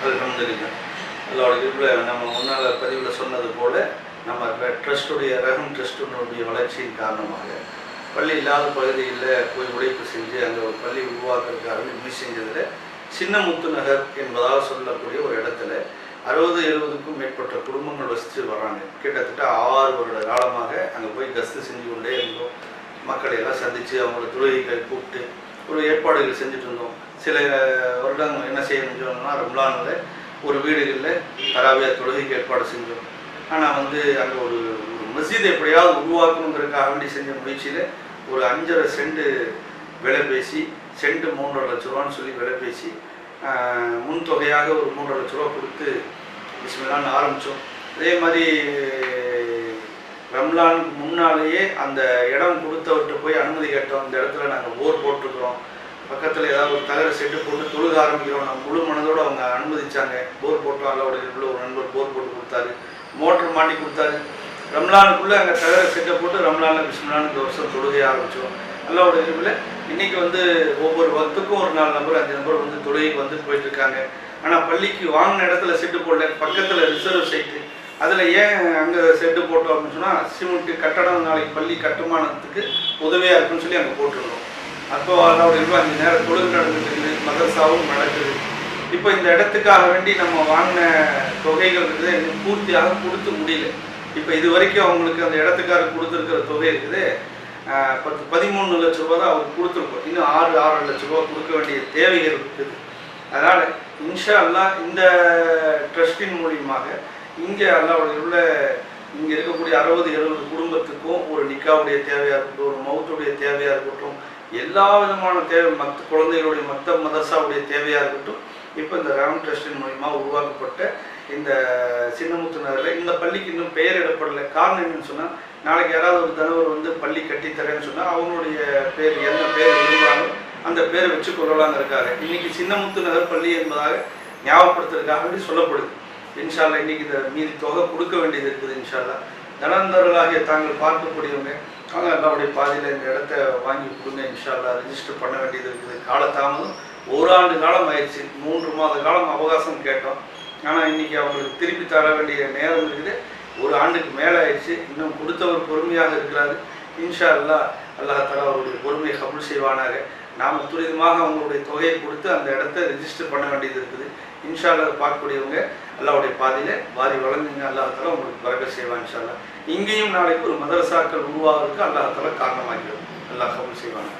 அல்ஹம்துலில்லாஹ். அல்லாஹ்வுடைய கிருபையில நம்ம முன்னால் பதிவில் சொன்னது போல நம்ம ட்ரஸ்ட்டுடைய ரஹம் ட்ரஸ்ட்டினுடைய வளர்ச்சியின் காரணமாக பள்ளி இல்லாத பகுதியில் போய் உழைப்பு செஞ்சு அங்கே ஒரு பள்ளி உருவாக்குறதுக்காக இப்படி செஞ்சதில் சின்னமுத்து நகர் என்பதாக சொல்லக்கூடிய ஒரு இடத்துல 60-70க்கும் மேற்பட்ட குடும்பங்கள் வசித்து வர்றாங்க. கிட்டத்தட்ட 6 வருட காலமாக அங்கே போய் கஸ்து செஞ்சு கொண்டே இருந்தோம். மக்களை எல்லாம் சந்தித்து அவங்கள தொழுகைகளை கூப்பிட்டு ஒரு ஏற்பாடுகள் செஞ்சுட்டு இருந்தோம். சில வருடங்கள் என்ன செய்ய முடிஞ்சோம்னா ரம்லானில் ஒரு வீடுகளில் தராவியா தொழுகைக்கு ஏற்பாடு செஞ்சோம். ஆனால் அங்கே ஒரு மஸ்ஜித் எப்படியாவது உருவாக்கணுங்கிறதுக்காக வேண்டி செஞ்ச முயற்சியில் ஒரு 5.5 சென்ட் விலை பேசி சென்ட் 3.5 லட்ச ரூபான்னு சொல்லி விலை பேசி முன் தொகையாக ஒரு 3.5 லட்ச ரூபா கொடுத்து பிஸ்மில்லான்னு ஆரம்பித்தோம். அதே மாதிரி ரம்லானுக்கு முன்னாலேயே அந்த இடம் கொடுத்தவர்கிட்ட போய் அனுமதி கேட்டோம். இந்த இடத்துல நாங்கள் போர் போட்டிருக்கிறோம், பக்கத்தில் ஏதாவது ஒரு தகர செட்டு போட்டு தொழுக ஆரம்பிக்கிறோம். நம்ம முழு மனதோடு அவங்க அனுமதிச்சாங்க. போர் போட்டோம். அல்லாவுடைய ஒரு நண்பர் போர் போட்டு கொடுத்தாரு, மோட்டர் மாட்டி கொடுத்தாரு. ரம்லானுக்குள்ளே அங்கே தகர செட்டை போட்டு ரம்லானில் பிஸ்மில்லான்னு இந்த வருஷம் தொழுகையை ஆரம்பித்தோம். அல்லாவுடைய இதில் இன்றைக்கி ஒவ்வொரு வக்துக்கும் ஒரு 4 நபர் 5 நபர் தொழுகைக்கு போயிட்டுருக்காங்க. ஆனால் பள்ளிக்கு வாங்கின இடத்துல செட்டு போடல, பக்கத்தில் ரிசர்வ் சைட்டு. அதில் ஏன் அங்கே செட்டு போட்டோம் அப்படின்னு சொன்னால் சிமெண்ட்டு கட்டடம் நாளைக்கு பள்ளி கட்டுமானத்துக்கு உதவியாக இருக்குன்னு சொல்லி அங்கே போட்டுருந்தோம். அப்போ அல்லாவுடைய 5 நேரம் தொழுகை நடந்துட்டு மதரசாவும் நடக்குது. இப்போ இந்த இடத்துக்காக வேண்டி நம்ம வாங்கின தொகைகள் இருக்குது எனக்கு பூர்த்தியாக கொடுத்து முடியல. இப்போ இது வரைக்கும் அவங்களுக்கு அந்த இடத்துக்காக கொடுத்துருக்கிற தொகை இருக்குது 13 லட்ச ரூபா தான் அவருக்கு கொடுத்துருக்கோம். இன்னும் 6 லட்ச ரூபா கொடுக்க வேண்டிய தேவைகள் இருக்குது. அதனால் இன்ஷா அல்லாஹ் இந்த ட்ரஸ்டின் மூலியமாக இங்கே அல்லாவுடைய இங்கே இருக்கக்கூடிய 60-70 குடும்பத்துக்கும் ஒரு நிக்காவுடைய தேவையாக இருக்கட்டும், ஒரு மௌத்துடைய தேவையாக இருக்கட்டும், எல்லா விதமான தேவை குழந்தைகளுடைய மதரசாவுடைய தேவையாக இருக்கட்டும், இப்போ இந்த ரஹம் ட்ரஸ்டின் மூலிமா உருவாக்கப்பட்ட இந்த சின்னமுத்து நகரில் இந்த பள்ளிக்கு இன்னும் பெயர் இடப்படலை. காரணம் என்னன்னு சொன்னால் நாளைக்கு யாராவது ஒரு தனவர் பள்ளி கட்டித்தரேன்னு சொன்னால் அவங்களுடைய பேர் என்ன பேர் இருந்தாலும் அந்த பேரை வச்சு கொள்ளலாங்க இருக்காங்க. இன்றைக்கி சின்னமுத்து நகர் பள்ளி என்பதாக ஞாபகப்படுத்துறதுக்காக வேண்டி சொல்லப்படுது. இன்ஷால்லா இன்றைக்கி இந்த மீதி தொகை கொடுக்க வேண்டியது இருக்குது. இன்ஷால்லா தனந்தர்களாகிய தாங்கள் பார்க்கக்கூடியவங்க அவங்க அல்லாவுடைய பாதையில் இந்த இடத்த வாங்கி கொடுங்க. இன்ஷால்லா ரிஜிஸ்டர் பண்ண வேண்டியது இருக்குது. காலதாமதம் 1 ஆண்டு காலம் ஆயிடுச்சு. 3 மாத காலம் அவகாசம் கேட்டோம். ஆனால் இன்றைக்கி அவங்களுக்கு திருப்பி தர வேண்டிய நேரம் இருக்குது. 1 ஆண்டுக்கு மேலே ஆயிடுச்சு. இன்னும் கொடுத்தவர் பொறுமையாக இருக்கிறாரு. இன்ஷா அல்லா அல்லாஹ் தஆலா அவருடைய பொறுமையை கபூல் செய்வானாக. நாம் துரிதமாக அவங்களுடைய தொகையை கொடுத்து அந்த இடத்த ரிஜிஸ்டர் பண்ண வேண்டியது இருக்குது. இன்ஷா அல்லா பார்க்கக்கூடியவங்க அல்லாவுடைய பாதையில் வாரி வழங்குங்க. அல்லாஹ் தஆலா உங்களுக்கு பரக்கத் செய்வான். இன்ஷா அல்லா இங்கேயும் நாளைக்கு ஒரு மதரசாக்கள் உருவாகிறதுக்கு அல்லாஹ் தஆலா காரணமாகிறது. அல்லாஹ் கபூல் செய்வாங்க.